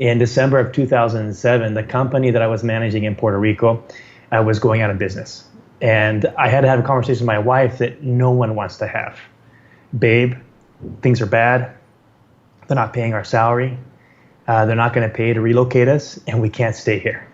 In December of 2007, the company that I was managing in Puerto Rico was going out of business. And I had to have a conversation with my wife that no one wants to have. Babe, things are bad. They're not paying our salary. They're not going to pay to relocate us, and we can't stay here.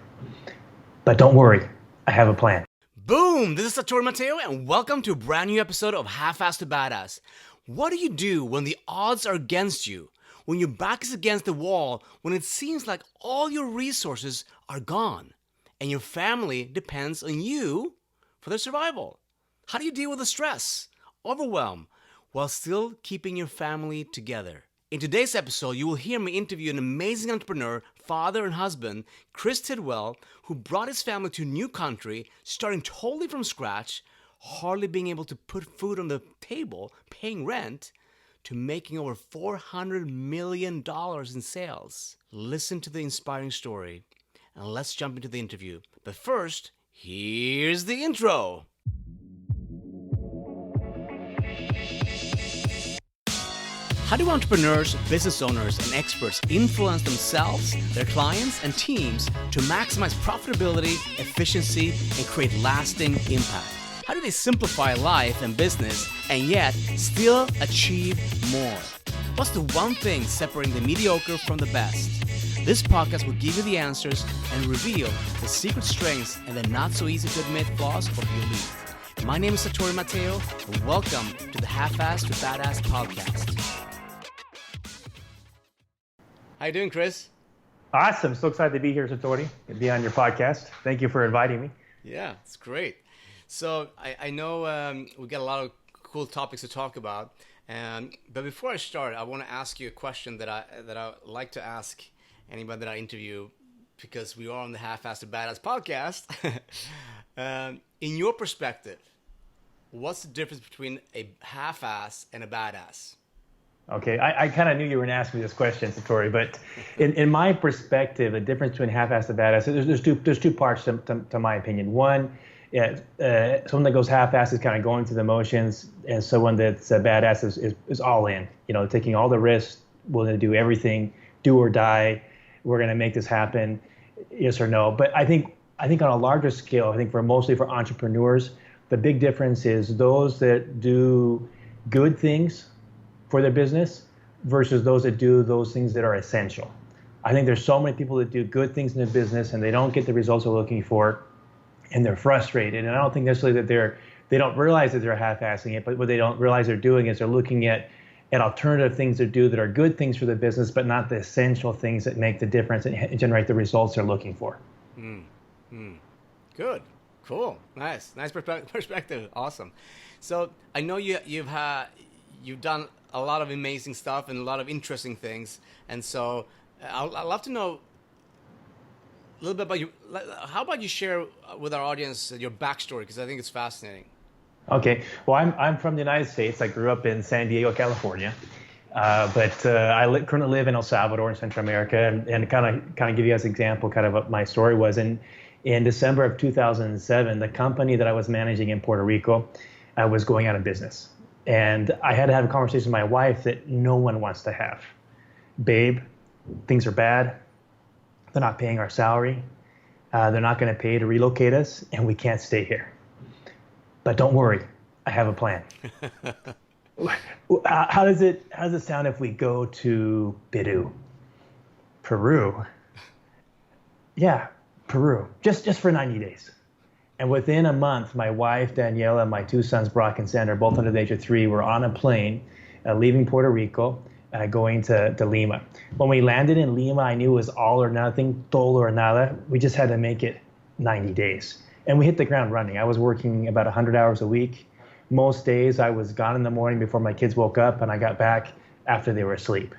But don't worry, I have a plan. Boom! This is Satori Mateu, and welcome to a brand new episode of Halfass to Badass. What do you do when the odds are against you? When your back is against the wall, when it seems like all your resources are gone, and your family depends on you for their survival? How do you deal with the stress, overwhelm, while still keeping your family together? In today's episode, you will hear me interview an amazing entrepreneur, father and husband, Chris Tidwell, who brought his family to a new country, starting totally from scratch, hardly being able to put food on the table, paying rent, to making over $400 million in sales. Listen to the inspiring story, and let's jump into the interview. But first, here's the intro. How do entrepreneurs, business owners, and experts influence themselves, their clients, and teams to maximize profitability, efficiency, and create lasting impact? How do they simplify life and business and yet still achieve more? What's the one thing separating the mediocre from the best? This podcast will give you the answers and reveal the secret strengths and the not so easy to admit flaws of your lead. My name is Satori Mateu, and welcome to the Halfass to Badass podcast. How you doing, Chris? Awesome. So excited to be here, Satori, and be on your podcast. Thank you for inviting me. Yeah, it's great. So I know we got a lot of cool topics to talk about, but before I start, I want to ask you a question that I like to ask anybody that I interview, because we are on the Halfass to Badass podcast. In your perspective, what's the difference between a half-ass and a badass? Okay, I kind of knew you were going to ask me this question, Satori, but in my perspective, the difference between half-assed and badass, there's two parts to my opinion. One, someone that goes half-assed is kind of going through the motions, and someone that's a badass is all in, taking all the risks, willing to do everything, do or die. We're going to make this happen, yes or no. But I think on a larger scale, I think mostly for entrepreneurs, the big difference is those that do good things for their business versus those that do those things that are essential. I think there's so many people that do good things in their business and they don't get the results they're looking for, and they're frustrated. And I don't think necessarily that they don't realize that they're half-assing it, but what they don't realize they're doing is they're looking at alternative things to do that are good things for the business, but not the essential things that make the difference and generate the results they're looking for. Good, cool, nice perspective, awesome. So I know you've done a lot of amazing stuff and a lot of interesting things, and so I'd love to know a little bit about you. How about you share with our audience your backstory, because I think it's fascinating. Okay, well, I'm from the United States. I grew up in San Diego, California, but I currently live in El Salvador in Central America, and kind of give you as an example kind of what my story was. In December of 2007, the company that I was managing in Puerto Rico was going out of business. And I had to have a conversation with my wife that no one wants to have. Babe, things are bad. They're not paying our salary. They're not going to pay to relocate us, and we can't stay here. But don't worry, I have a plan. How does it sound if we go to Peru? Peru? Yeah, Peru. Just for 90 days. And within a month, my wife, Daniela, and my two sons, Brock and Sander, both under the age of 3, were on a plane leaving Puerto Rico, going to Lima. When we landed in Lima, I knew it was all or nothing, todo or nada. We just had to make it 90 days. And we hit the ground running. I was working about 100 hours a week. Most days I was gone in the morning before my kids woke up, and I got back after they were asleep.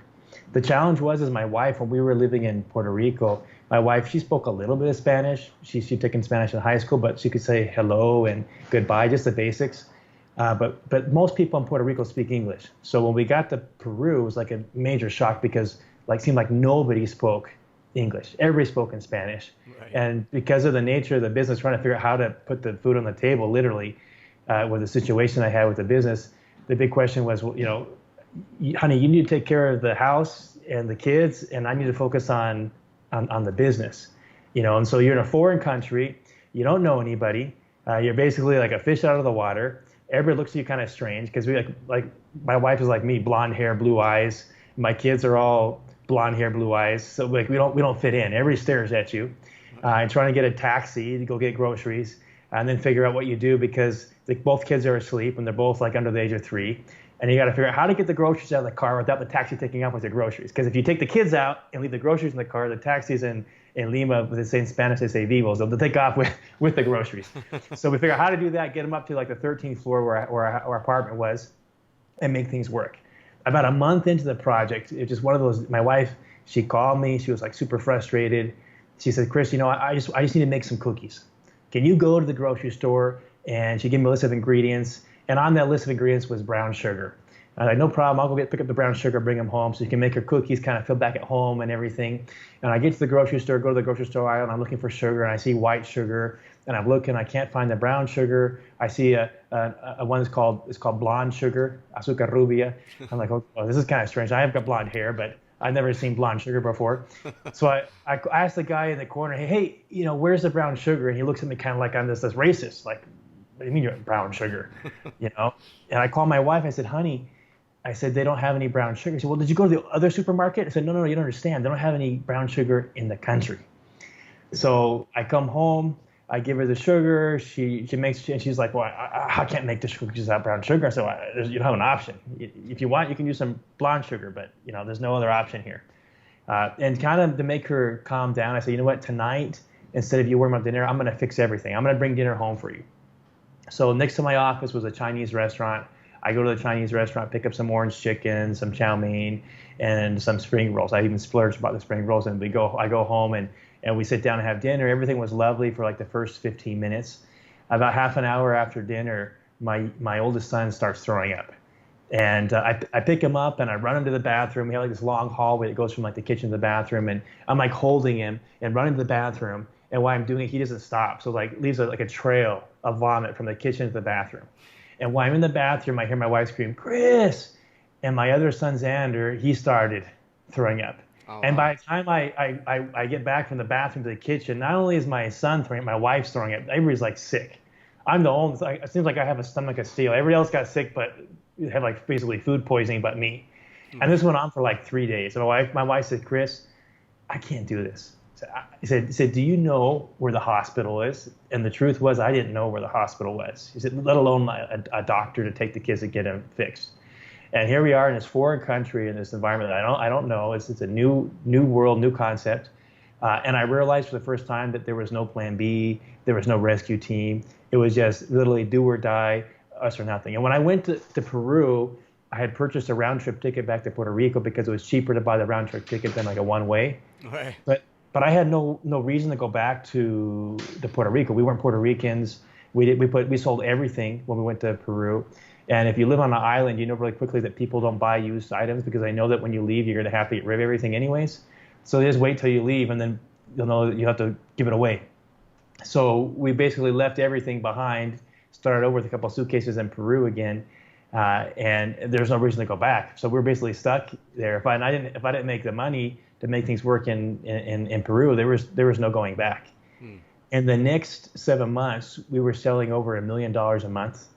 The challenge was, my wife, when we were living in Puerto Rico, my wife, she spoke a little bit of Spanish. She took in Spanish in high school, but she could say hello and goodbye, just the basics. But most people in Puerto Rico speak English. So when we got to Peru, it was like a major shock because it seemed like nobody spoke English. Everybody spoke in Spanish. Right. And because of the nature of the business, trying to figure out how to put the food on the table, literally, with the situation I had with the business, the big question was, honey, you need to take care of the house and the kids, and I need to focus on the business, And so you're in a foreign country, you don't know anybody, you're basically like a fish out of the water. Everybody looks at you kind of strange because we like my wife is like me, blonde hair, blue eyes. My kids are all blonde hair, blue eyes. So like we don't fit in. Everybody stares at you, and trying to get a taxi to go get groceries, and then figure out what you do because like both kids are asleep and they're both like under the age of 3. And you got to figure out how to get the groceries out of the car without the taxi taking off with the groceries. Because if you take the kids out and leave the groceries in the car, the taxis in Lima, they say in Spanish, they say vivos. They'll take off with the groceries. So we figure out how to do that, get them up to like the 13th floor where our apartment was, and make things work. About a month into the project, it's just one of those. My wife, she called me. She was like super frustrated. She said, "Chris, I just need to make some cookies. Can you go to the grocery store?" And she gave me a list of ingredients. And on that list of ingredients was brown sugar. I was like, no problem. I'll go pick up the brown sugar, bring them home so you can make your cookies, kind of feel back at home and everything. And I get to the grocery store, go to the grocery store aisle, and I'm looking for sugar, and I see white sugar. And I'm looking, I can't find the brown sugar. I see a one that's called blonde sugar, azúcar rubia. I'm like, oh, this is kind of strange. I have got blonde hair, but I've never seen blonde sugar before. So I asked the guy in the corner, hey, where's the brown sugar? And he looks at me kind of like I'm this racist, like, what do you mean you're brown sugar? And I called my wife. I said, honey, they don't have any brown sugar. She said, well, did you go to the other supermarket? I said, no, you don't understand. They don't have any brown sugar in the country. So I come home. I give her the sugar. She makes, and she's like, well, I can't make the sugar without brown sugar. I said, well, you don't have an option. If you want, you can use some blonde sugar, but there's no other option here. And kind of to make her calm down, I said, you know what, tonight, instead of you worrying about dinner, I'm going to fix everything. I'm going to bring dinner home for you. So next to my office was a Chinese restaurant. I go to the Chinese restaurant, pick up some orange chicken, some chow mein, and some spring rolls. I even splurged about the spring rolls, and I go home and we sit down and have dinner. Everything was lovely for like the first 15 minutes. About half an hour after dinner, my oldest son starts throwing up. And I pick him up and I run him to the bathroom. We have like this long hallway that goes from like the kitchen to the bathroom, and I'm like holding him and running to the bathroom. And while I'm doing it, he doesn't stop. So like leaves like a trail of vomit from the kitchen to the bathroom. And while I'm in the bathroom, I hear my wife scream, Chris! And my other son, Xander, he started throwing up. Oh, and by the time I get back from the bathroom to the kitchen, not only is my son throwing up, my wife's throwing up. Everybody's like sick. I'm the only, it seems like I have a stomach of steel. Everybody else got sick, but had like basically food poisoning but me. Mm-hmm. And this went on for like 3 days. And my wife said, Chris, I can't do this. He said, do you know where the hospital is? And the truth was, I didn't know where the hospital was. He said, let alone a doctor to take the kids to get them fixed. And here we are in this foreign country, in this environment that I don't know. It's a new world, new concept. And I realized for the first time that there was no plan B. There was no rescue team. It was just literally do or die, us or nothing. And when I went to Peru, I had purchased a round-trip ticket back to Puerto Rico because it was cheaper to buy the round-trip ticket than like a one-way. Right. But I had no reason to go back to Puerto Rico. We weren't Puerto Ricans. We sold everything when we went to Peru. And if you live on an island, you know really quickly that people don't buy used items because they know that when you leave, you're going to have to get rid of everything anyways. So they just wait till you leave, and then you'll know that you have to give it away. So we basically left everything behind, started over with a couple of suitcases in Peru again, and there's no reason to go back. So we're basically stuck there. If I didn't make the money to make things work in Peru, there was no going back. In the next 7 months, we were selling over $1 million a month.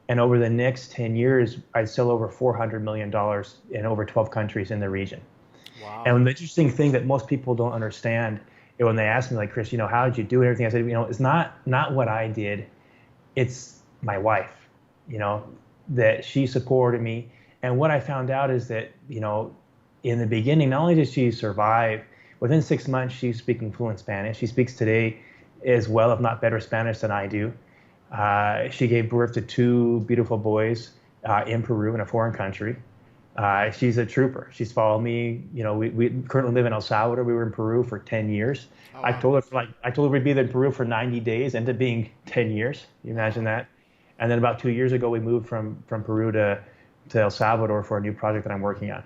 And over the next 10 years, I'd sell over $400 million in over 12 countries in the region. Wow. And the interesting thing that most people don't understand, when they ask me, like, Chris, how did you do it? Everything, I said, it's not what I did. It's my wife, that she supported me. And what I found out is that, in the beginning, not only did she survive, within 6 months, she's speaking fluent Spanish. She speaks today as well, if not better Spanish than I do. She gave birth to 2 beautiful boys in Peru, in a foreign country. She's a trooper. She's followed me. We currently live in El Salvador. We were in Peru for 10 years. Oh, wow. I told her we'd be there in Peru for 90 days, ended up being 10 years. You imagine that? And then about 2 years ago, we moved from Peru to El Salvador for a new project that I'm working on.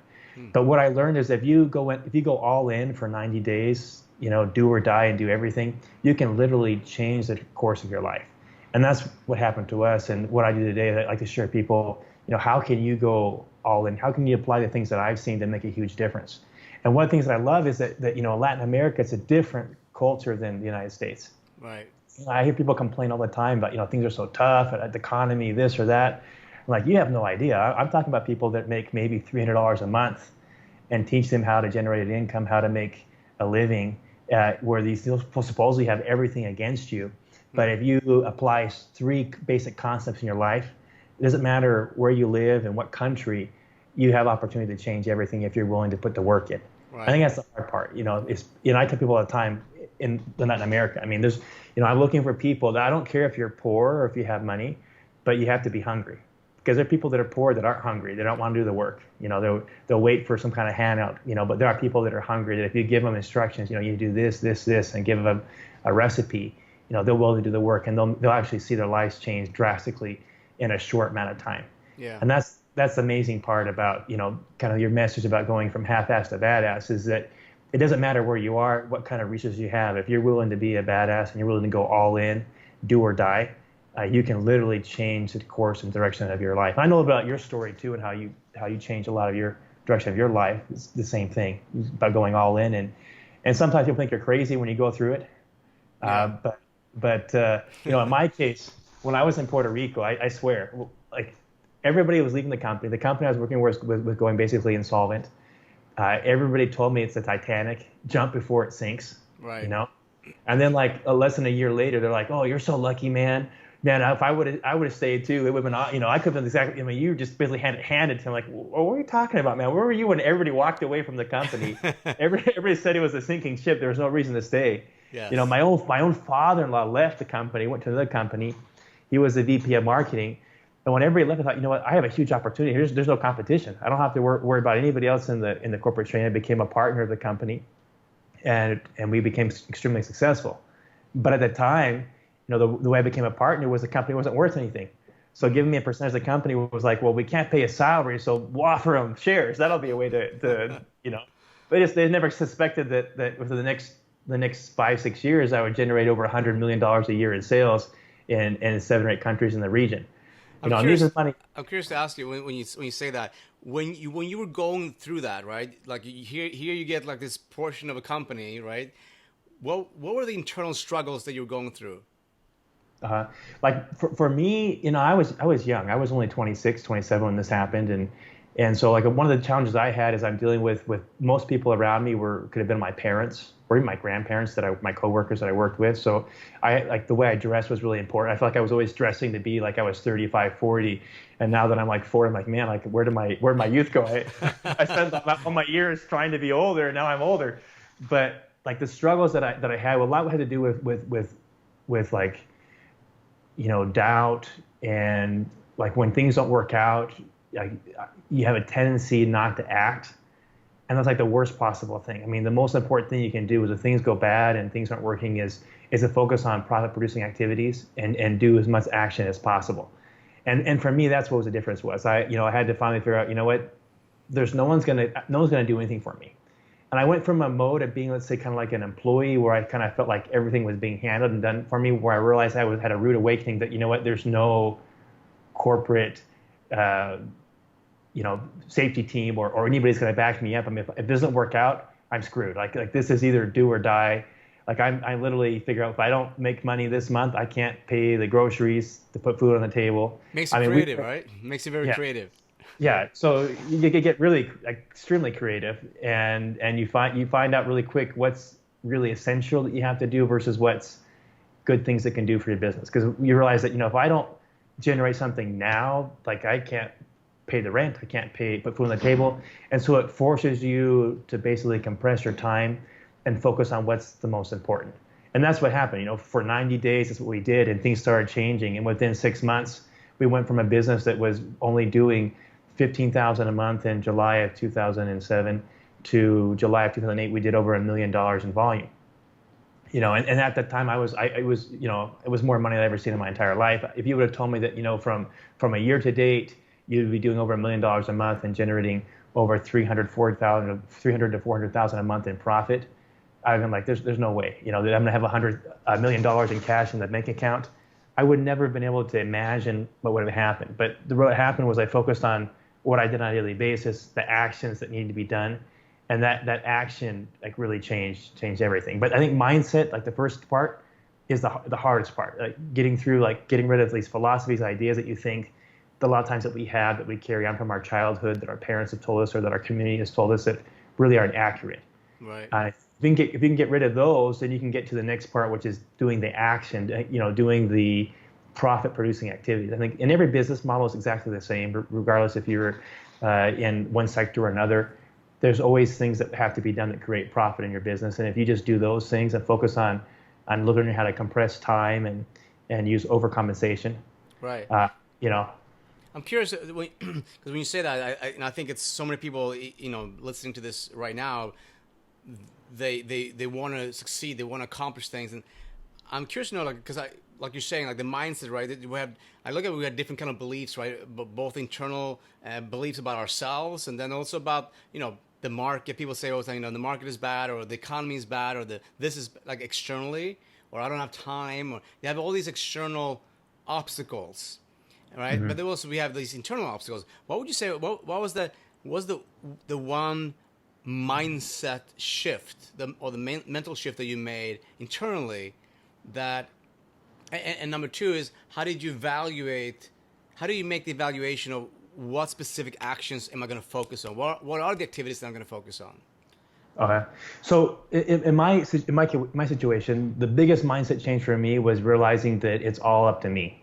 But what I learned is if you go all in for 90 days, do or die and do everything, you can literally change the course of your life. And that's what happened to us. And what I do today, I like to share people, how can you go all in? How can you apply the things that I've seen to make a huge difference? And one of the things that I love is that Latin America, it's a different culture than the United States. Right. I hear people complain all the time about, things are so tough, the economy, this or that. I'm like, you have no idea. I'm talking about people that make maybe $300 a month and teach them how to generate an income, how to make a living, where these supposedly have everything against you. But if you apply 3 basic concepts in your life, it doesn't matter where you live and what country, you have opportunity to change everything if you're willing to put the work in. Right. I think that's the hard part. I tell people all the time in Latin America. I mean, I'm looking for people that I don't care if you're poor or if you have money, but you have to be hungry. Because there are people that are poor that aren't hungry. They don't want to do the work. They'll wait for some kind of handout. But there are people that are hungry that if you give them instructions, you do this, this, this, and give them a recipe, they're willing to do the work, and they'll actually see their lives change drastically in a short amount of time. Yeah. And that's the amazing part about, kind of your message about going from half-assed to badass is that it doesn't matter where you are, what kind of resources you have. If you're willing to be a badass and you're willing to go all in, do or die, you can literally change the course and direction of your life. I know about your story too, and how you changed a lot of your direction of your life. It's the same thing about going all in, and sometimes people think you're crazy when you go through it. Yeah. But in my case, when I was in Puerto Rico, I swear, like everybody was leaving the company. The company I was working with was going basically insolvent. Everybody told me it's the Titanic, jump before it sinks. Right. And then like less than a year later, they're like, oh, you're so lucky, man. Man, if I would have stayed too, it would have been, I could have been exactly, you just basically handed to him like, what were you talking about, man? Where were you when everybody walked away from the company? Everybody said it was a sinking ship. There was no reason to stay. Yes. My own father-in-law left the company, went to another company. He was the VP of marketing. And when everybody left, I thought, you know what, I have a huge opportunity. There's no competition. I don't have to worry about anybody else in the corporate chain. I became a partner of the company, and we became extremely successful. But at the time, the way I became a partner was the company wasn't worth anything. So giving me a percentage of the company was like, well, we can't pay a salary, so we'll offer them shares. That'll be a way to They never suspected that within the next 5-6 years, I would generate over $100 million a year in sales in 7 or 8 countries in the region. I'm curious to ask you when you say that, when you were going through that, right? Like here you get like this portion of a company, right? What were the internal struggles that you were going through? Like for me, I was young. I was only 26, 27 when this happened, and so like one of the challenges I had is I'm dealing with most people around me could have been my parents or even my grandparents my coworkers that I worked with. So like the way I dressed was really important. I felt like I was always dressing to be like I was 35, 40, and now that I'm like 40, I'm like, man, like where did my youth go? I spent all my years trying to be older, and now I'm older. But like the struggles that I had, a lot had to do with like, doubt, and like when things don't work out, like you have a tendency not to act. And that's like the worst possible thing. I mean, the most important thing you can do is if things go bad and things aren't working is to focus on profit-producing activities and do as much action as possible. And for me, that's what the difference was. I had to finally figure out, what, no one's gonna do anything for me. And I went from a mode of being, let's say, kind of like an employee where I kind of felt like everything was being handled and done for me, where I realized I had a rude awakening that, there's no corporate safety team or anybody's going to back me up. I mean, if it doesn't work out, I'm screwed. Like this is either do or die. Like I literally figure out if I don't make money this month, I can't pay the groceries to put food on the table. Makes you creative, right? Makes you very creative. Yeah. So you get really extremely creative, and you find out really quick what's really essential that you have to do versus what's good things that can do for your business. Because you realize that, if I don't generate something now, like I can't pay the rent, I can't put food on the table. And so it forces you to basically compress your time and focus on what's the most important. And that's what happened. For 90 days, that's what we did, and things started changing. And within 6 months, we went from a business that was only doing $15,000 a month in July of 2007 to July of 2008, we did over $1 million in volume. And at that time, it was more money than I've ever seen in my entire life. If you would have told me that, from a year to date, you'd be doing over $1 million a month and generating over $300 to $400,000 a month in profit, I've been like, there's no way, that I'm going to have $100 million in cash in the bank account. I would never have been able to imagine what would have happened. But what happened was I focused on what I did on a daily basis, the actions that needed to be done, And that action like really changed everything. But I think mindset, like the first part, is the hardest part. Like getting rid of these philosophies, ideas that you think that a lot of times that we have, that we carry on from our childhood, that our parents have told us or that our community has told us that really aren't accurate. Right. If you can get rid of those, then you can get to the next part, which is doing the action, doing the profit-producing activities. I think in every business model is exactly the same, regardless if you're in one sector or another. There's always things that have to be done that create profit in your business. And if you just do those things and focus on learning how to compress time and use overcompensation. Right. I'm curious because when you say that, I think it's so many people, listening to this right now, they want to succeed, they want to accomplish things, and I'm curious to know, because like you're saying, like the mindset, right? We have different kind of beliefs, right? But both internal beliefs about ourselves, and then also about the market. People say, the market is bad, or the economy is bad, or this is like externally, or I don't have time, or you have all these external obstacles, right? Mm-hmm. But then also we have these internal obstacles. What would you say? What was the one mindset shift, or the mental shift that you made internally that? And number two is, how do you make the evaluation of what specific actions am I going to focus on? What are the activities that I'm going to focus on? Okay. So in my situation, the biggest mindset change for me was realizing that it's all up to me.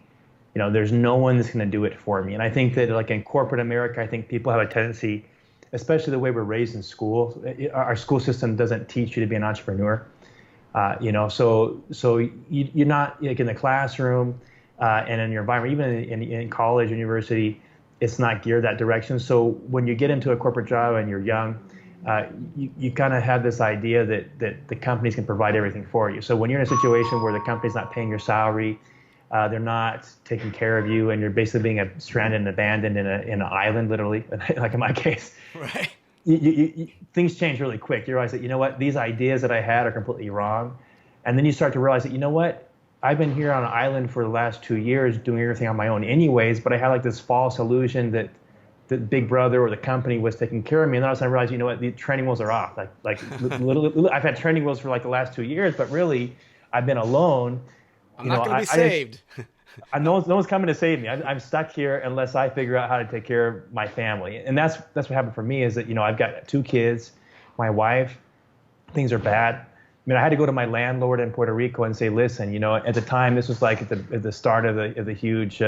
There's no one that's going to do it for me. And I think that like in corporate America, I think people have a tendency, especially the way we're raised in school, our school system doesn't teach you to be an entrepreneur. So you're not like in the classroom and in your environment, even in college, university, it's not geared that direction. So when you get into a corporate job and you're young, you kind of have this idea that the companies can provide everything for you. So when you're in a situation where the company's not paying your salary, they're not taking care of you, and you're basically being stranded and abandoned in an island, literally, like in my case. Right. Things change really quick. You realize that, these ideas that I had are completely wrong. And then you start to realize that, I've been here on an island for the last 2 years doing everything on my own anyways, but I had like this false illusion that the big brother or the company was taking care of me. And then all of a sudden I realized, the training wheels are off. I've had training wheels for like the last 2 years, but really I've been alone. I'm not going to be saved. No one's coming to save me. I'm stuck here unless I figure out how to take care of my family. And that's what happened for me is that, I've got 2 kids, my wife, things are bad. I had to go to my landlord in Puerto Rico and say, listen, at the time, this was like at the start of the huge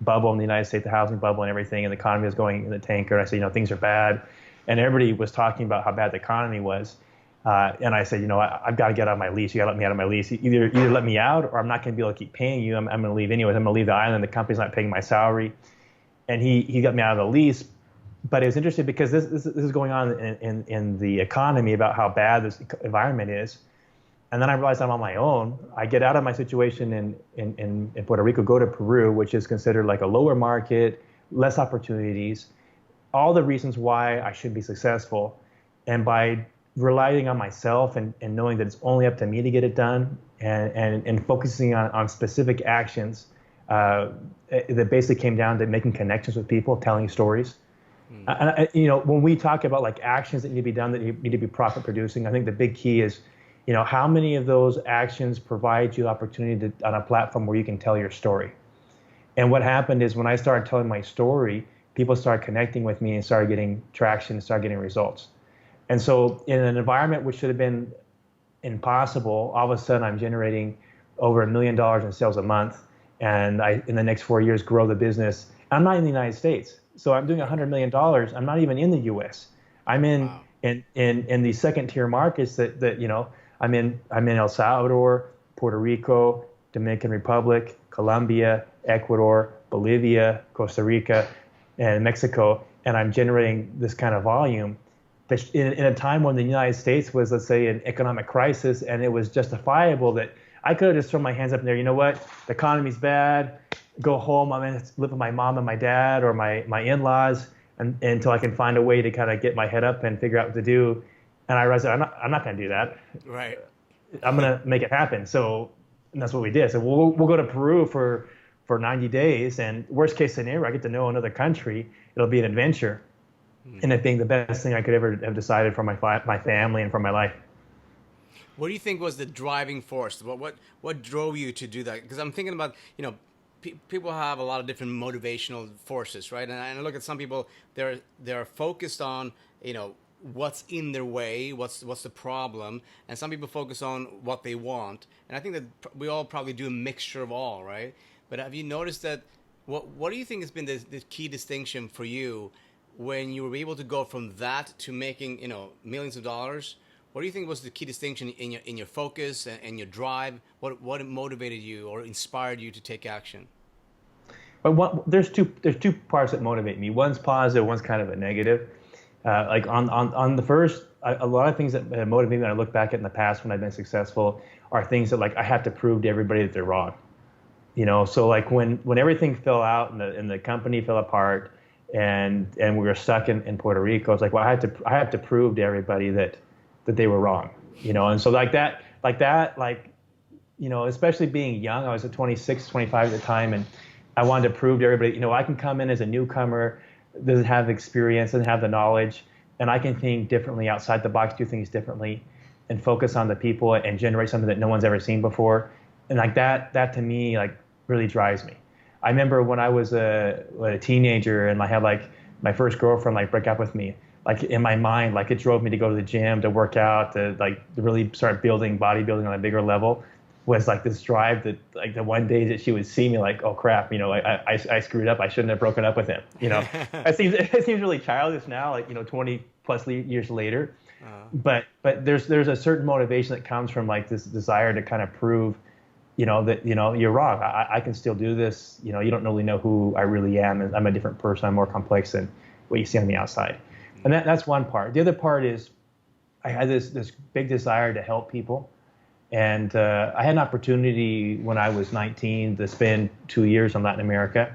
bubble in the United States, the housing bubble and everything, and the economy was going in the tanker. And I said, things are bad. And everybody was talking about how bad the economy was. And I said, I've got to get out of my lease. You got to let me out of my lease. Either let me out, or I'm not going to be able to keep paying you. I'm going to leave anyways. I'm going to leave the island. The company's not paying my salary. And he got me out of the lease. But it was interesting because this is going on in the economy about how bad this environment is. And then I realized I'm on my own. I get out of my situation in Puerto Rico, go to Peru, which is considered like a lower market, less opportunities, all the reasons why I should be successful. And by relying on myself and knowing that it's only up to me to get it done and focusing on specific actions that basically came down to making connections with people, telling stories. When we talk about like actions that need to be done that need to be profit producing, I think the big key is, how many of those actions provide you opportunity on a platform where you can tell your story. And what happened is when I started telling my story, people started connecting with me and started getting traction and started getting results. And so in an environment which should have been impossible, all of a sudden I'm generating over $1 million in sales a month. And in the next 4 years, grow the business. I'm not in the United States. So I'm doing $100 million. I'm not even in the US. I'm in the second tier markets that I'm in El Salvador, Puerto Rico, Dominican Republic, Colombia, Ecuador, Bolivia, Costa Rica, and Mexico. And I'm generating this kind of volume in a time when the United States was, let's say, an economic crisis, and it was justifiable that I could have just thrown my hands up in there. You know what? The economy's bad. Go home. I'm going to live with my mom and my dad or my in-laws until I can find a way to kind of get my head up and figure out what to do. And I realized I'm not going to do that. Right. I'm going to make it happen. So that's what we did. So we'll go to Peru for 90 days. And worst case scenario, I get to know another country. It'll be an adventure. ended up being the best thing I could ever have decided for my family and for my life. What do you think was the driving force? What drove you to do that? Because I'm thinking about, people have a lot of different motivational forces, right? And I look at some people, they're focused on, what's in their way, what's the problem, and some people focus on what they want. And I think that we all probably do a mixture of all, right? But have you noticed that? What do you think has been the key distinction for you when you were able to go from that to making, millions of dollars? What do you think was the key distinction in your focus and your drive? What motivated you or inspired you to take action? But there's two parts that motivate me. One's positive, one's kind of a negative. Like on the first, a lot of things that motivate me when I look back at in the past when I've been successful are things that like I have to prove to everybody that they're wrong. So like when everything fell out and the company fell apart and we were stuck in Puerto Rico, it's like, well, I have to prove to everybody that they were wrong, and so especially being young, I was at 26, 25 at the time, and I wanted to prove to everybody, I can come in as a newcomer, doesn't have experience, doesn't have the knowledge, and I can think differently outside the box, do things differently, and focus on the people and generate something that no one's ever seen before, and like that to me like really drives me. I remember when I was a teenager and I had like my first girlfriend like break up with me. Like in my mind, like it drove me to go to the gym, to work out, to really start building bodybuilding on a bigger level. Was like this drive that like the one day that she would see me like, oh crap, I screwed up. I shouldn't have broken up with him. It seems really childish now, like 20 plus years later. But there's a certain motivation that comes from like this desire to kind of prove, that you're wrong. I can still do this. You don't really know who I really am. I'm a different person. I'm more complex than what you see on the outside. And that's one part. The other part is I had this big desire to help people. And I had an opportunity when I was 19 to spend 2 years in Latin America.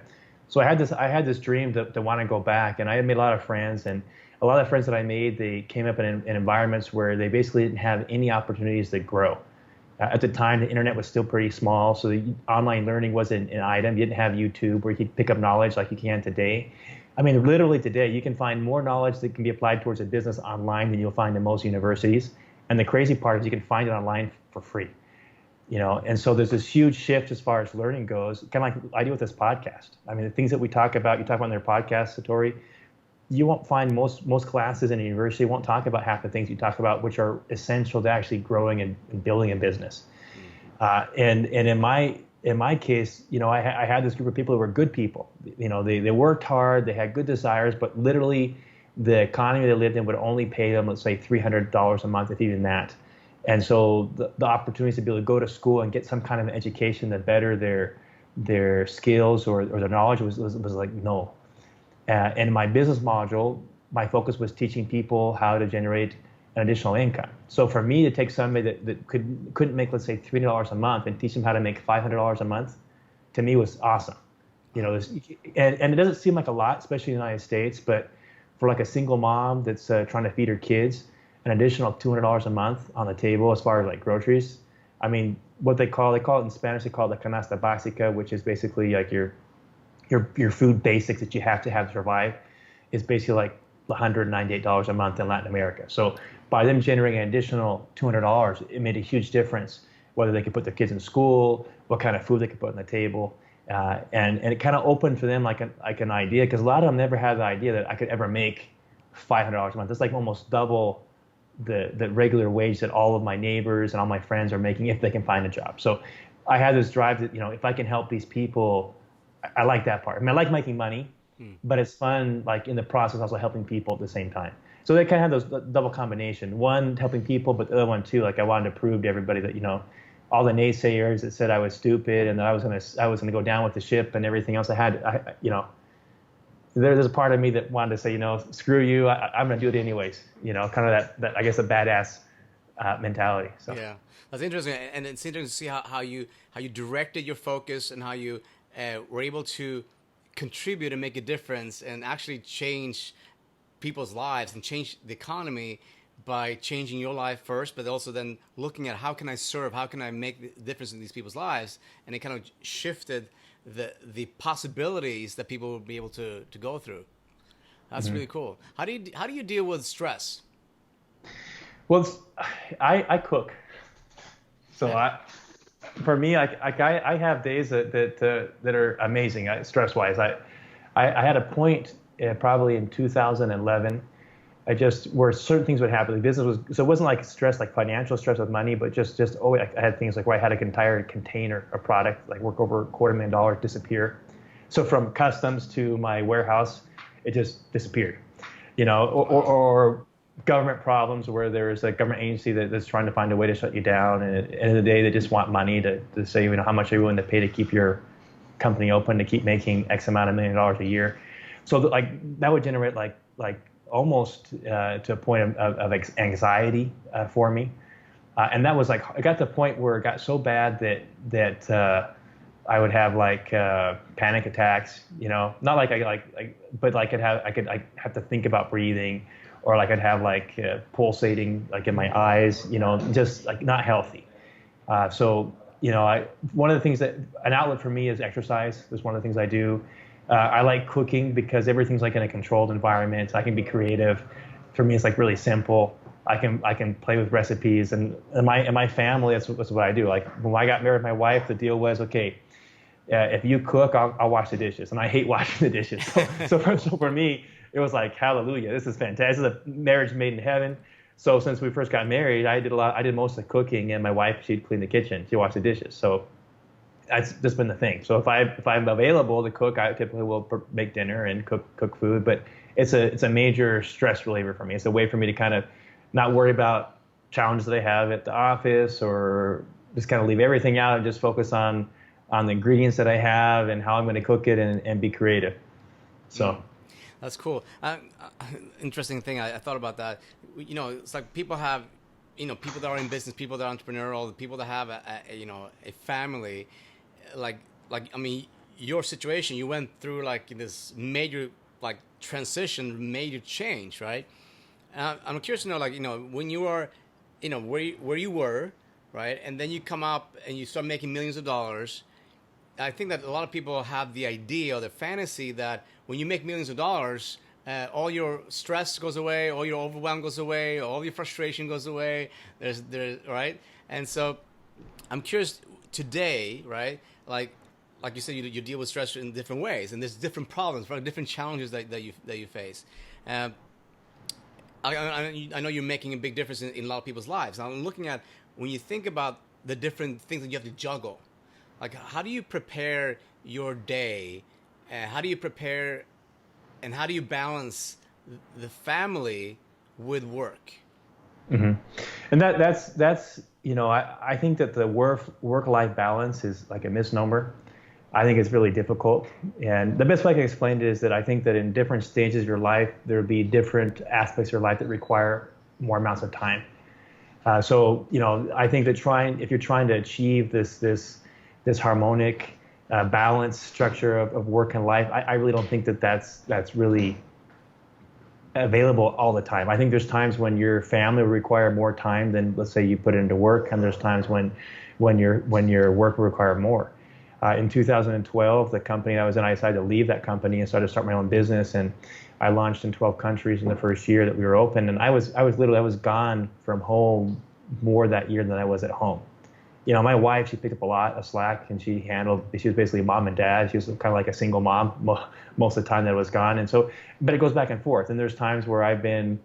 So I had this dream to want to go back. And I had made a lot of friends. And a lot of the friends that I made, they came up in environments where they basically didn't have any opportunities to grow. At the time, the internet was still pretty small. So the online learning wasn't an item. You didn't have YouTube where you could pick up knowledge like you can today. I mean, literally today, you can find more knowledge that can be applied towards a business online than you'll find in most universities. And the crazy part is you can find it online for free, And so there's this huge shift as far as learning goes, kind of like I do with this podcast. I mean, the things that we talk about, you talk about in their podcast, Satori, you won't find most classes in a university won't talk about half the things you talk about, which are essential to actually growing and building a business. And in my case, I had this group of people who were good people. They worked hard, they had good desires, but literally the economy they lived in would only pay them, let's say, $300 a month, if even that. And so the opportunities to be able to go to school and get some kind of an education to better their skills or their knowledge was like no. And in my business module, my focus was teaching people how to generate an additional income. So for me to take somebody that couldn't make, let's say, $300 a month and teach them how to make $500 a month, to me was awesome. And it doesn't seem like a lot, especially in the United States, but for like a single mom that's trying to feed her kids, an additional $200 a month on the table as far as like groceries. I mean, what they call it in Spanish, they call it the canasta básica, which is basically like your food basics that you have to survive, is basically like $198 a month in Latin America. So by them generating an additional $200, it made a huge difference whether they could put their kids in school, what kind of food they could put on the table. And it kind of opened for them like an idea, because a lot of them never had the idea that I could ever make $500 a month. It's like almost double the regular wage that all of my neighbors and all my friends are making if they can find a job. So I had this drive that, if I can help these people, I like that part. I mean, I like making money, but it's fun, like in the process, also helping people at the same time. So they kind of have those double combination. One, helping people, but the other one too, like I wanted to prove to everybody that, all the naysayers that said I was stupid and that I was gonna go down with the ship and everything else. There's a part of me that wanted to say, screw you, I'm gonna do it anyways. Kind of that I guess a badass mentality. So yeah, that's interesting, and it's interesting to see how you directed your focus and how you were able to contribute and make a difference and actually change people's lives and change the economy by changing your life first, but also then looking at how can I serve, how can I make the difference in these people's lives, and it kind of shifted the possibilities that people will be able to go through. That's really cool. How do you deal with stress? Well, I cook. So Yeah. for me, I have days that are amazing stress wise. I had a point probably in 2011. I just where certain things would happen. The business was so it wasn't like stress, like financial stress with money, but just I had things like where I had an entire container of product, like work over $250,000 disappear. So from customs to my warehouse, it just disappeared. Or government problems where there's a government agency that's trying to find a way to shut you down, and at the end of the day, they just want money to say, how much are you willing to pay to keep your company open, to keep making X amount of $1 million a year. So that would generate like almost to a point of anxiety for me, and that was like I got to the point where it got so bad that I would have like panic attacks, not but like I could have to think about breathing, or like I'd have like pulsating like in my eyes, just like not healthy. So one of the things that an outlet for me is exercise. That's one of the things I do. I like cooking because everything's like in a controlled environment. I can be creative. For me, it's like really simple. I can play with recipes, and in my family, that's what I do. Like when I got married with my wife, the deal was, okay, if you cook, I'll wash the dishes, and I hate washing the dishes. So for me, it was like, hallelujah, this is fantastic. This is a marriage made in heaven. So since we first got married, I did most of the cooking, and my wife, she'd clean the kitchen, she'd wash the dishes. So that's just been the thing. So if I'm available to cook, I typically will make dinner and cook food. But it's a major stress reliever for me. It's a way for me to kind of not worry about challenges that I have at the office, or just kind of leave everything out and just focus on the ingredients that I have and how I'm going to cook it and be creative. So. That's cool. Interesting thing. I thought about that. It's like people have, people that are in business, people that are entrepreneurial, the people that have a family. Like I mean, your situation, you went through like this major like transition, major change, right? I'm curious to know, like, when you were, where you were, right, and then you come up and you start making millions of dollars. I think that a lot of people have the idea or the fantasy that when you make millions of dollars, all your stress goes away, all your overwhelm goes away, all your frustration goes away. There's right, and so I'm curious today, right? Like you said, you deal with stress in different ways, and there's different problems, right? Different challenges that you face. I know you're making a big difference in a lot of people's lives. Now I'm looking at when you think about the different things that you have to juggle. Like, how do you prepare your day? How do you prepare, and how do you balance the family with work? Mm-hmm. And that's I think that the work-life balance is like a misnomer. I think it's really difficult. And the best way I can explain it is that I think that in different stages of your life, there'll be different aspects of your life that require more amounts of time. So I think that if you're trying to achieve this harmonic balance structure of work and life, I really don't think that's really available all the time. I think there's times when your family will require more time than, let's say, you put into work, and there's times when your work will require more. In 2012, the company I was in, I decided to leave that company and started to start my own business, and I launched in 12 countries in the first year that we were open, and I was gone from home more that year than I was at home. My wife, she picked up a lot of slack, and she was basically mom and dad. She was kind of like a single mom most of the time that I was gone. And so, but it goes back and forth. And there's times where I've been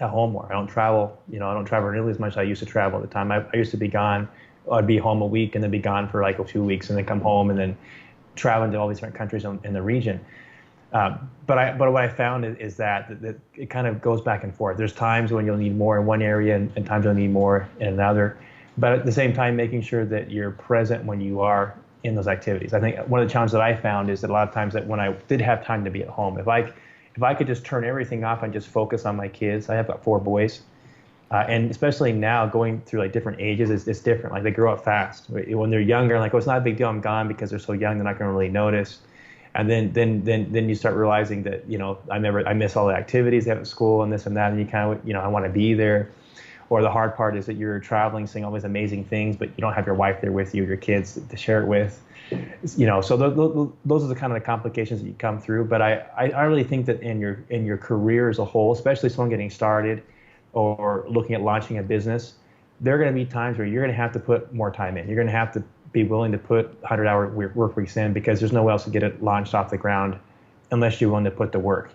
at home more. I don't travel, I don't travel nearly as much as I used to travel at the time. I used to be gone. I'd be home a week and then be gone for like 2 weeks and then come home and then traveling to all these different countries in the region. But what I found is that it kind of goes back and forth. There's times when you'll need more in one area and times you'll need more in another. But at the same time, making sure that you're present when you are in those activities. I think one of the challenges that I found is that a lot of times that when I did have time to be at home, if I could just turn everything off and just focus on my kids. I have about 4 boys. And especially now going through like different ages, it's different. Like they grow up fast. When they're younger, like, oh, it's not a big deal, I'm gone, because they're so young, they're not going to really notice. And then you start realizing that, I miss all the activities they have at school and this and that. And you kind of, I want to be there. or the hard part is that you're traveling, seeing all these amazing things, but you don't have your wife there with you, your kids to share it with. So those are the kind of the complications that you come through. But I really think that in your career as a whole, especially someone getting started or looking at launching a business, there are going to be times where you're going to have to put more time in. You're going to have to be willing to put 100-hour work weeks in, because there's no way else to get it launched off the ground unless you're willing to put the work.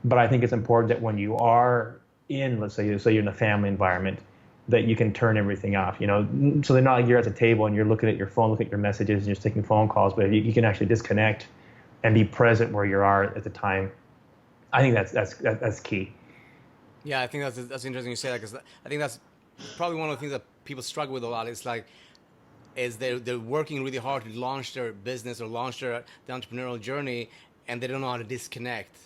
But I think it's important that when you are in, let's say you're in a family environment, that you can turn everything off, so they're not like you're at the table and you're looking at your phone, looking at your messages and you're just taking phone calls, but you can actually disconnect and be present where you are at the time. I think that's key. Yeah, I think that's interesting you say that, because I think that's probably one of the things that people struggle with a lot. Is they're working really hard to launch their business or launch the entrepreneurial journey, and they don't know how to disconnect,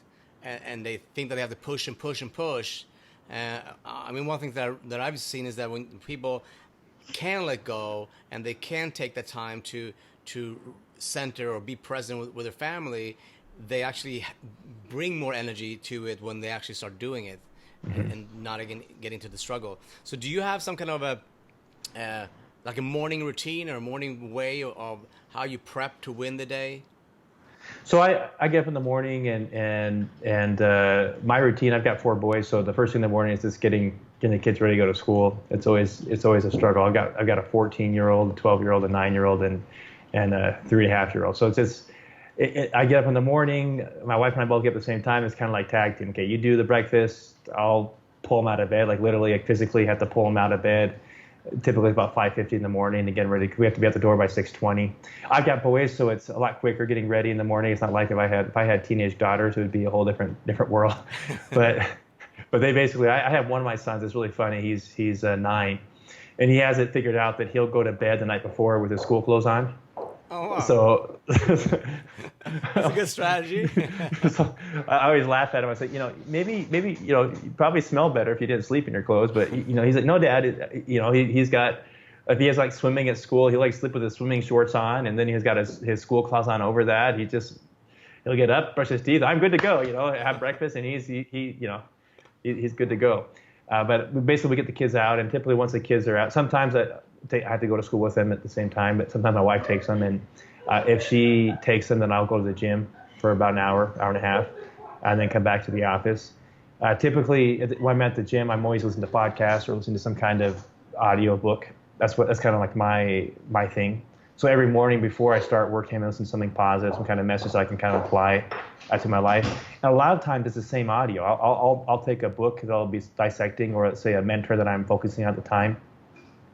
and they think that they have to push and push and push. I mean, one thing that I've seen is that when people can let go and they can take the time to center or be present with their family, they actually bring more energy to it when they actually start doing it, and not again get into the struggle. So do you have some kind of a like a morning routine or a morning way of how you prep to win the day? So I get up in the morning and my routine, I've got 4 boys. So the first thing in the morning is just getting the kids ready to go to school. It's always a struggle. I've got a 14-year-old, a 12-year-old, a 9-year-old, and a 3.5-year-old. So it's just, I get up in the morning. My wife and I both get up at the same time. It's kind of like tag team. Okay, you do the breakfast. I'll pull them out of bed. Like literally, I physically have to pull them out of bed. Typically about 5:50 in the morning to get ready. We have to be at the door by 6:20. I've got boys, so it's a lot quicker getting ready in the morning. It's not like if I had teenage daughters, it would be a whole different world. but they basically, I have one of my sons. It's really funny. He's 9, and he has it figured out that he'll go to bed the night before with his school clothes on. Oh, wow. So that's a good strategy. So I always laugh at him. I say, maybe you probably smell better if you didn't sleep in your clothes. But he's like, no, Dad. He's got, if he has like swimming at school, he'll like sleep with his swimming shorts on, and then he's got his school clothes on over that. He'll get up, brush his teeth. I'm good to go. Have breakfast, and he's good to go. But basically, we get the kids out, and typically once the kids are out, sometimes I have to go to school with them at the same time, but sometimes my wife takes them, and if she takes them, then I'll go to the gym for about an hour and a half, and then come back to the office. Typically, when I'm at the gym, I'm always listening to podcasts or listening to some kind of audio book. That's kind of like my thing. So every morning before I start working, I listen to something positive, some kind of message I can kind of apply to my life. And a lot of times it's the same audio. I'll take a book that I'll be dissecting, or let's say a mentor that I'm focusing on at the time,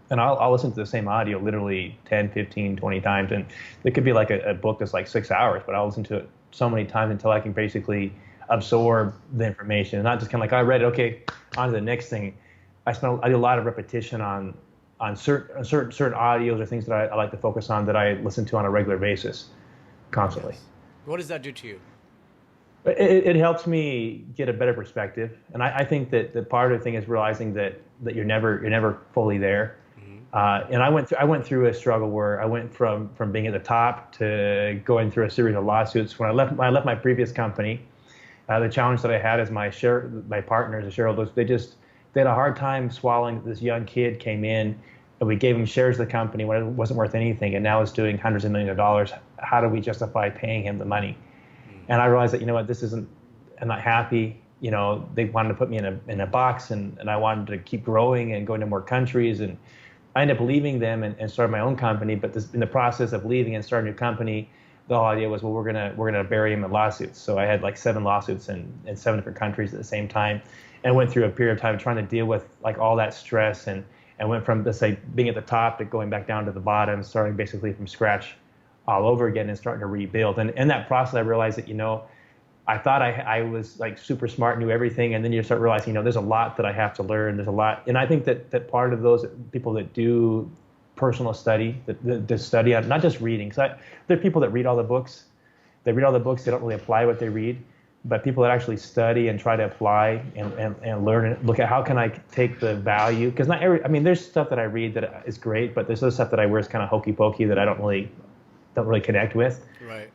and I'll listen to the same audio literally 10, 15, 20 times. And it could be like a book that's like 6 hours, but I'll listen to it so many times until I can basically absorb the information. And not just kind of like, I read it, okay, on to the next thing. I do a lot of repetition on certain audios or things that I like to focus on that I listen to on a regular basis, constantly. Yes. What does that do to you? It helps me get a better perspective. And I think that part of the thing is realizing that you're never fully there. And I went through a struggle where I went from being at the top to going through a series of lawsuits. When I left my previous company, the challenge that I had is my partners, the shareholders, they had a hard time swallowing. This young kid came in, and we gave him shares of the company when it wasn't worth anything, and now it's doing hundreds of millions of dollars. How do we justify paying him the money? And I realized that, this isn't. I'm not happy. They wanted to put me in a box, and I wanted to keep growing and going to more countries, and I ended up leaving them and started my own company. But in the process of leaving and starting a new company, the whole idea was, well, we're gonna bury him in lawsuits. So I had like 7 lawsuits in 7 different countries at the same time, and went through a period of time trying to deal with like all that stress, and went from, let's say, being at the top to going back down to the bottom, starting basically from scratch all over again and starting to rebuild. And in that process, I realized that, I thought I was like super smart, knew everything, and then you start realizing, there's a lot that I have to learn. There's a lot, and I think that part of those people that do personal study, that study on not just reading, because there are people that read all the books. They read all the books, they don't really apply what they read, but people that actually study and try to apply and learn and look at how can I take the value, because there's stuff that I read that is great, but there's other stuff that I wear is kind of hokey pokey that I don't really connect with. Right.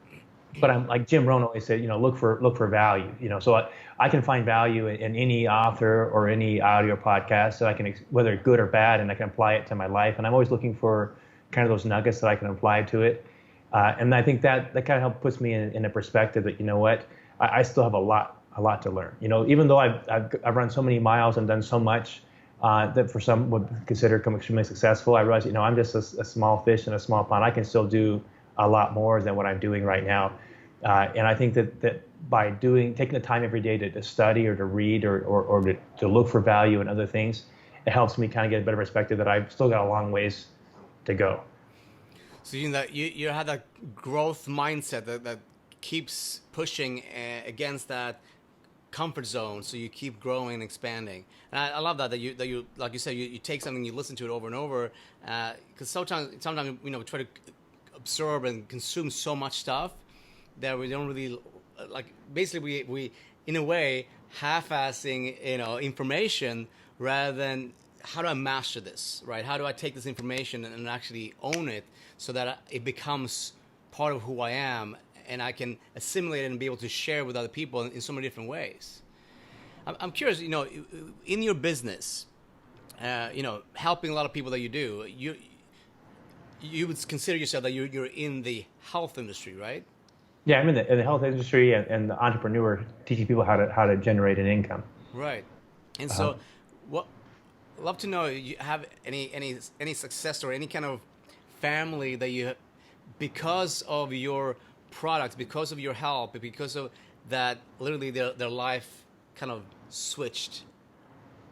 But I'm like Jim Rohn always said, look for value. So I can find value in any author or any audio podcast that I can, whether good or bad, and I can apply it to my life. And I'm always looking for kind of those nuggets that I can apply to it. And I think that kind of puts me in a perspective that, what, I still have a lot to learn. Even though I've run so many miles and done so much that for some would consider extremely successful, I realize, I'm just a small fish in a small pond. I can still do a lot more than what I'm doing right now. And I think that by taking the time every day to study or to read or to look for value in other things, it helps me kind of get a better perspective that I've still got a long ways to go. So you have that growth mindset that keeps pushing against that comfort zone, so you keep growing and expanding. And I love that you like you said, you take something, you listen to it over and over, because sometimes we try to absorb and consume so much stuff that we don't really basically we in a way half-assing information rather than how do I master this, right? How do I take this information and actually own it so that it becomes part of who I am and I can assimilate it and be able to share with other people in so many different ways. I'm curious, in your business, helping a lot of people that you do, you would consider yourself that you're in the health industry, right? Yeah, I'm in the health industry and the entrepreneur, teaching people how to generate an income. Right. And so, I'd love to know, you have any success or any kind of family that you, because of your products, because of your help, because of that, literally their life kind of switched.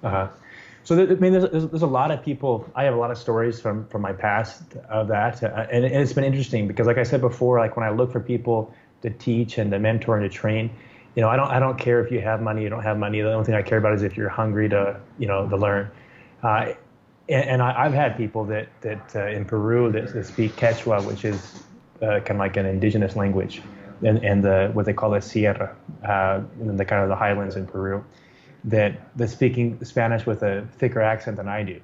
So there's a lot of people. I have a lot of stories from my past of that, and it's been interesting because, like I said before, like when I look for people to teach and to mentor and to train, I don't care if you have money, you don't have money. The only thing I care about is if you're hungry to learn. And I've had people that in Peru that speak Quechua, which is kind of like an indigenous language, and what they call the Sierra, in the kind of the highlands in Peru, that speaking Spanish with a thicker accent than I do,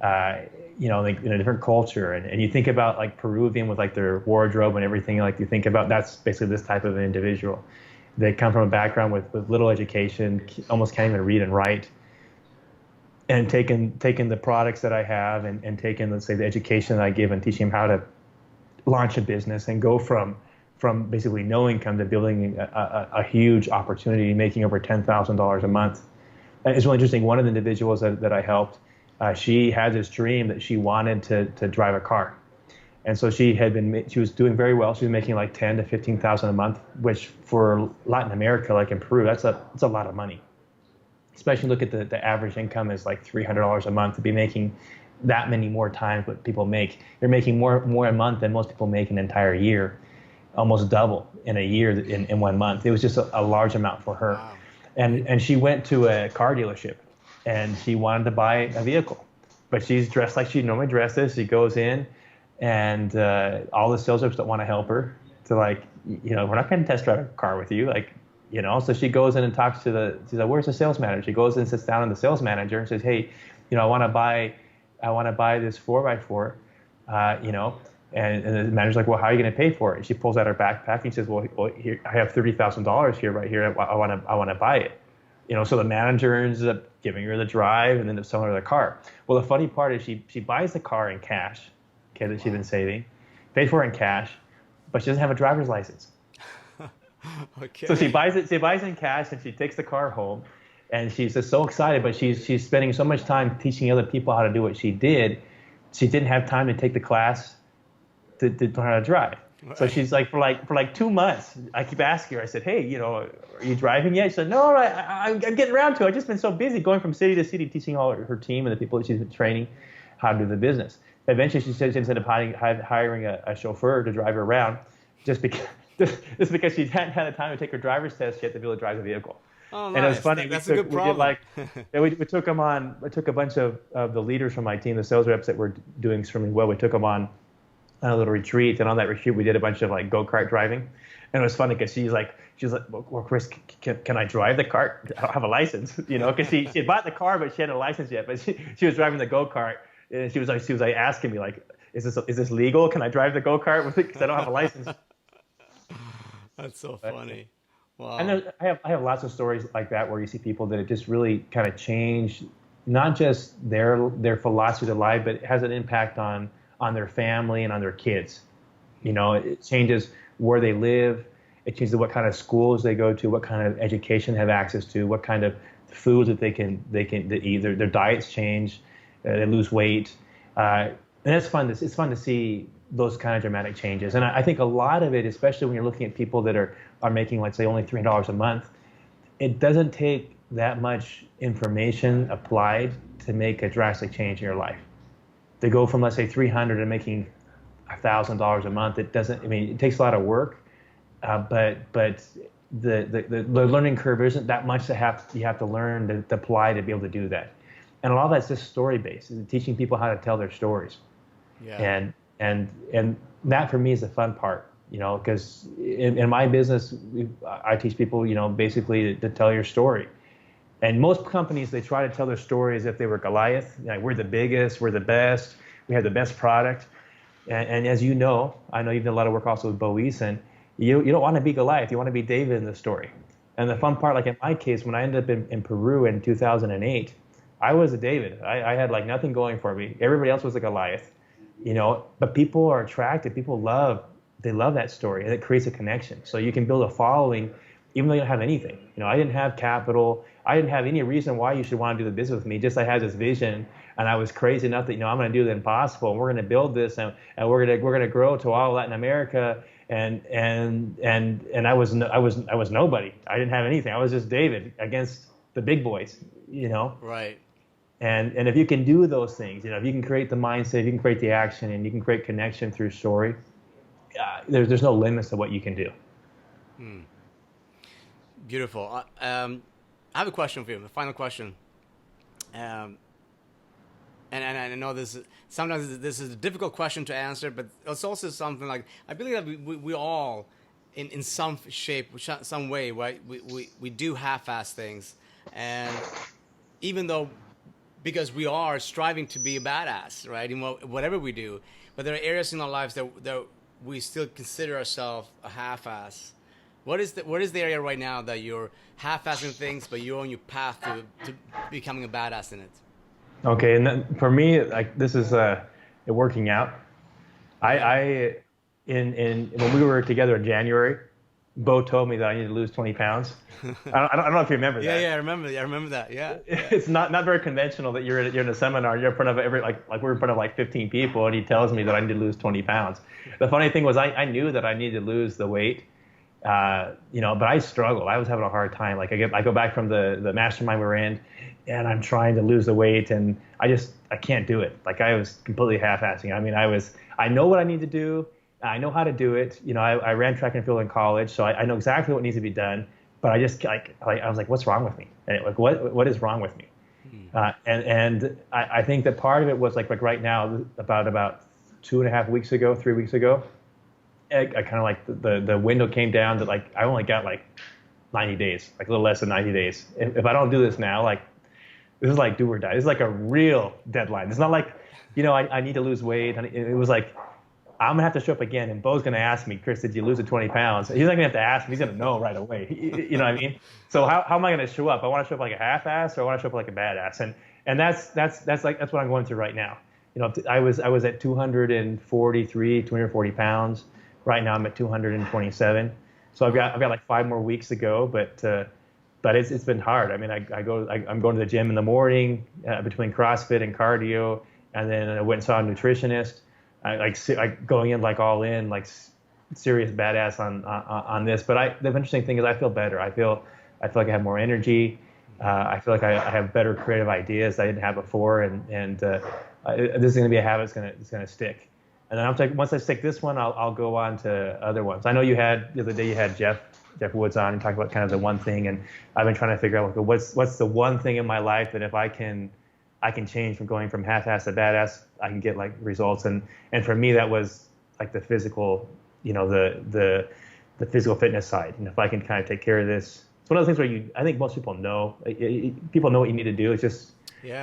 like in a different culture. And you think about like Peruvian with like their wardrobe and everything, like you think about that's basically this type of an individual. They come from a background with little education, almost can't even read and write. And taking the products that I have and taking, let's say, the education that I give and teaching them how to launch a business and go from basically no income to building a huge opportunity, making over $10,000 a month. It's really interesting. One of the individuals that I helped, she had this dream that she wanted to drive a car. And so she was doing very well. She was making like $10,000 to $15,000 a month, which for Latin America, like in Peru, that's a lot of money. Especially look at the average income is like $300 a month. To be making that many more times what people make. They're making more a month than most people make an entire year, almost double in a year in 1 month. It was just a large amount for her. Wow. And she went to a car dealership and she wanted to buy a vehicle, but she's dressed like she normally dresses. She goes in and all the sales reps don't want to help her to we're not going to test drive a car with you. So she goes in and talks to she's like, where's the sales manager? She goes in and sits down with the sales manager and says, hey, I want to buy this 4x4, and the manager's like, well, how are you going to pay for it? And she pulls out her backpack and says, well here, I have $30,000 here, right here. I want to buy it. So the manager ends up giving her the drive and then they're selling her the car. Well, the funny part is she buys the car in cash, okay, that she's been saving, paid for it in cash, but she doesn't have a driver's license. Okay. So she buys it in cash and she takes the car home and she's just so excited, but she's spending so much time teaching other people how to do what she did. She didn't have time to take the class to learn how to drive. Right. So she's like, for 2 months, I keep asking her, I said, hey, are you driving yet? She said, no, I'm getting around to it. I've just been so busy going from city to city, teaching all her team and the people that she's been training how to do the business. Eventually, she said she ended up hiring a chauffeur to drive her around just because she hadn't had the time to take her driver's test yet to be able to drive the vehicle. Oh, nice. And it was funny. That's a good problem. We took them on. I took a bunch of the leaders from my team, the sales reps that were doing extremely well. We took them on a little retreat, and on that retreat, we did a bunch of go-kart driving. And it was funny because she's like, well, Chris, can I drive the cart? I don't have a license, because she had bought the car, but she hadn't a license yet. But she was driving the go-kart, and she was asking me is this legal? Can I drive the go-kart with it? Because I don't have a license. That's so But, funny. and Wow. I have lots of stories like that where you see people that it just really kind of changed not just their philosophy of life, but it has an impact on their family and on their kids. It changes where they live. It changes what kind of schools they go to, what kind of education they have access to, what kind of foods that they eat. Their diets change. They lose weight, and it's fun to see those kind of dramatic changes. And I think a lot of it, especially when you're looking at people that are making, let's say, only $300 a month, it doesn't take that much information applied to make a drastic change in your life. To go from, let's say, 300 to making $1,000 a month, it doesn't. I mean, it takes a lot of work, but the learning curve isn't that much you have to learn to apply to be able to do that. And a lot of that's just story based, is teaching people how to tell their stories. Yeah. And that for me is the fun part, because in my business, I teach people, basically to tell your story. And most companies, they try to tell their story as if they were Goliath. Like, we're the biggest, we're the best, we have the best product. And as you know, I know you've done a lot of work also with Bo Eason, you don't want to be Goliath, you want to be David in the story. And the fun part, like in my case, when I ended up in Peru in 2008, I was a David. I had like nothing going for me. Everybody else was a Goliath, but people are attracted. They love that story, and it creates a connection. So you can build a following even though you don't have anything. I didn't have capital. I didn't have any reason why you should want to do the business with me. Just I had this vision, and I was crazy enough that I'm going to do the impossible. And we're going to build this, and we're going to grow to all Latin America. And I was nobody. I didn't have anything. I was just David against the big boys. Right. And if you can do those things, if you can create the mindset, if you can create the action, and you can create connection through story, there's no limits to what you can do. Beautiful. I have a question for you, the final question. And I know sometimes this is a difficult question to answer, but it's also something like, I believe that we all, in some shape, some way, right, we do half-ass things. And even though, because we are striving to be a badass, right, in whatever we do, but there are areas in our lives that we still consider ourselves a half-ass. What is the area right now that you're half-assing things, but you're on your path to becoming a badass in it? Okay, and then for me, like, this is working out. I when we were together in January, Bo told me that I needed to lose 20 pounds. I don't know if you remember that. Yeah, I remember that. Yeah. It's not very conventional that you're in a seminar, you're in front of like we're in front of like 15 people, and he tells me that I need to lose 20 pounds. The funny thing was I knew that I needed to lose the weight, but I struggled. I was having a hard time. Like I go back from the mastermind we were in, and I'm trying to lose the weight, and I can't do it. Like, I was completely half-assing. I mean, I know what I need to do. I know how to do it. I ran track and field in college, so I know exactly what needs to be done. But I just I was like, what's wrong with me? And what is wrong with me? And I think that part of it was like right now, about 3 weeks ago, I kind of like the window came down to like I only got like 90 days, like a little less than 90 days. If I don't do this now, like, this is like do or die. This is like a real deadline. It's not like, I need to lose weight. It was like, I'm gonna have to show up again, and Bo's gonna ask me, Chris, did you lose the 20 pounds? He's not gonna have to ask me. He's gonna know right away. You know what I mean? So how am I gonna show up? I want to show up like a half-ass, or I want to show up like a badass? And that's what I'm going through right now. I was at 240 pounds. Right now I'm at 227. So I've got like 5 more weeks to go, but it's been hard. I mean, I'm going to the gym in the morning, between CrossFit and cardio, and then I went and saw a nutritionist. I going in like all in, like serious badass on this. But the interesting thing is I feel better. I feel like I have more energy. I feel like I have better creative ideas I didn't have before, and this is going to be a habit that's going to stick. And then once I stick this one, I'll go on to other ones. I know the other day you had Jeff Woods on and talked about kind of the one thing, and I've been trying to figure out what's the one thing in my life that if I can change from going from half-ass to badass, I can get like results. And for me, that was like the physical, the physical fitness side. And if I can kind of take care of this, it's one of those things where I think most people know. People know what you need to do. It's just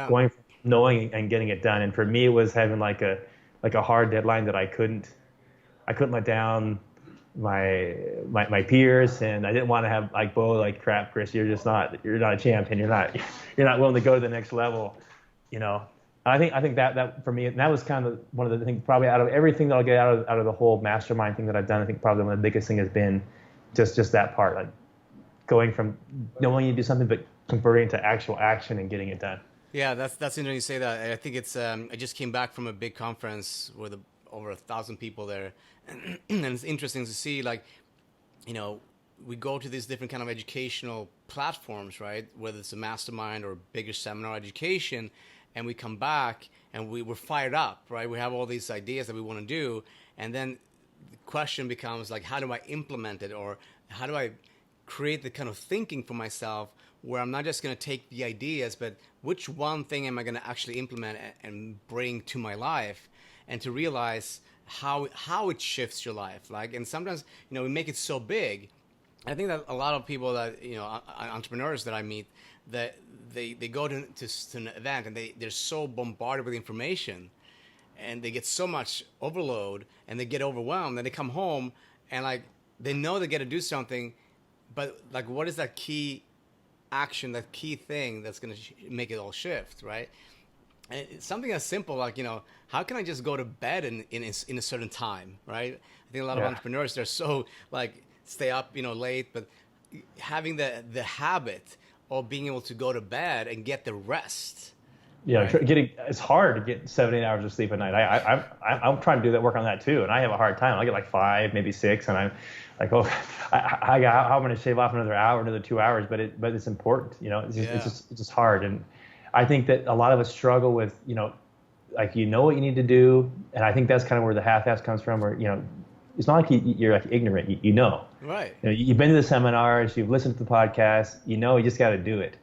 going from knowing and getting it done. And for me, it was having like a hard deadline that I couldn't let down my peers, and I didn't want to have like Bo, like, crap, Chris, you're not a champion, you're not willing to go to the next level, I think that for me, and that was kind of one of the things, probably out of everything that I'll get out of the whole mastermind thing that I've done, I think probably one of the biggest thing has been just that part, like going from knowing you do something but converting to actual action and getting it done. Yeah, that's interesting you say that. I think it's I just came back from a big conference with over 1,000 people there, and it's interesting to see, like, we go to these different kind of educational platforms, right? Whether it's a mastermind or a bigger seminar education, and we come back and we're fired up, right? We have all these ideas that we want to do, and then the question becomes like, how do I implement it, or how do I create the kind of thinking for myself where I'm not just going to take the ideas, but which one thing am I going to actually implement and bring to my life, and to realize how it shifts your life. Like, and sometimes, we make it so big. I think that a lot of people that, entrepreneurs that I meet, that they go to an event and they're so bombarded with information, and they get so much overload and they get overwhelmed, and they come home and, like, they know they got to do something, but, like, what is that key action, that key thing that's going to make it all shift, right? And it's something as simple like, how can I just go to bed in a certain time, right? I think a lot of entrepreneurs, they're so, like, stay up, late, but having the habit of being able to go to bed and get the rest. Yeah, right? It's hard to get 7-8 hours of sleep at night. I'm trying to work on that too, and I have a hard time. I get like 5, maybe 6, and I'm like, how am I going to shave off another hour, another 2 hours? But it's important, It's just hard, and I think that a lot of us struggle with, like, what you need to do, and I think that's kind of where the half-ass comes from, where it's not like you're like ignorant, right? You've been to the seminars, you've listened to the podcast, you just got to do it.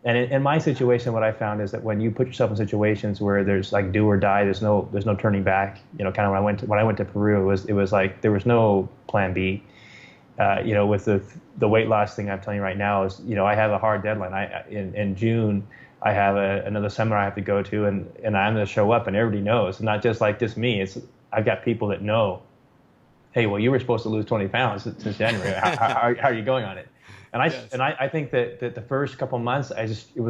And in my situation, what I found is that when you put yourself in situations where there's like do or die, there's no turning back. Kind of when I went to Peru, it was like there was no plan B. With the weight loss thing I'm telling you right now is, I have a hard deadline. In June, I have another seminar I have to go to, and I'm going to show up, and everybody knows. It's not just me. I've got people that know, hey, well, you were supposed to lose 20 pounds since January. How are you going on it? And I think that the first couple of months, it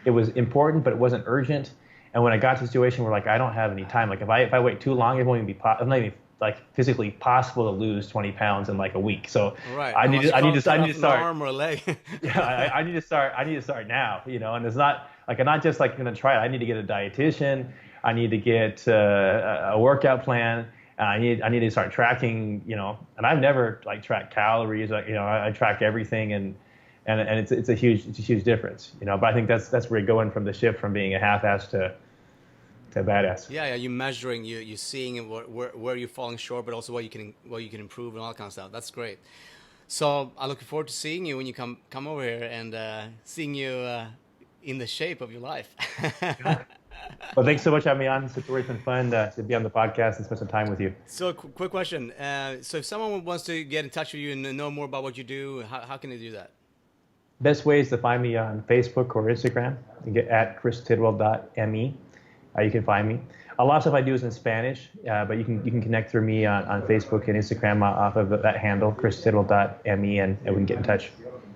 was important, but it wasn't urgent. And when I got to a situation where, like, I don't have any time, like if I wait too long, it won't even it's not even like physically possible to lose 20 pounds in like a week. So right. I need to start. Arm or leg. Yeah, I need to start now. And it's not like I'm not just like going to try it. I need to get a dietitian. I need to get a workout plan. I need to start tracking, and I've never like tracked calories. I track everything, and it's a huge difference, But I think that's where you're going from the shift from being a half-ass to a badass. Yeah, you're measuring, you're seeing where you're falling short, but also what you can improve and all that kind of stuff. That's great. So I look forward to seeing you when you come over here and seeing you in the shape of your life. Well, thanks so much for having me on. Satori, it's been fun to be on the podcast and spend some time with you. So, quick question. So if someone wants to get in touch with you and know more about what you do, how can they do that? Best way is to find me on Facebook or Instagram. You get at christidwell.me. You can find me. A lot of stuff I do is in Spanish, but you can connect through me on Facebook and Instagram off of that handle, christidwell.me, and we can get in touch.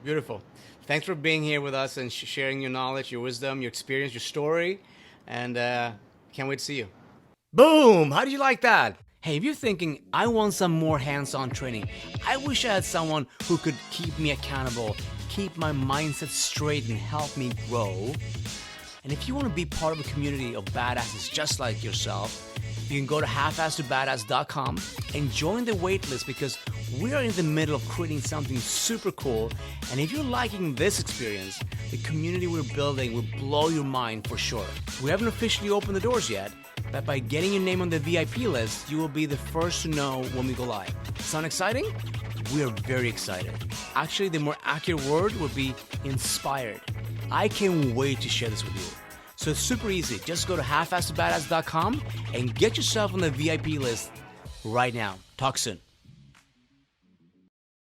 Beautiful. Thanks for being here with us and sharing your knowledge, your wisdom, your experience, your story. And can't wait to see you. Boom! How do you like that? Hey, if you're thinking, I want some more hands-on training, I wish I had someone who could keep me accountable, keep my mindset straight, and help me grow. And if you want to be part of a community of badasses just like yourself, you can go to halfassed and join the waitlist, because we are in the middle of creating something super cool. And if you're liking this experience, the community we're building will blow your mind for sure. We haven't officially opened the doors yet, but by getting your name on the VIP list, you will be the first to know when we go live. Sound exciting? We are very excited. Actually, the more accurate word would be inspired. I can't wait to share this with you. So it's super easy. Just go to halfassed and get yourself on the VIP list right now. Talk soon.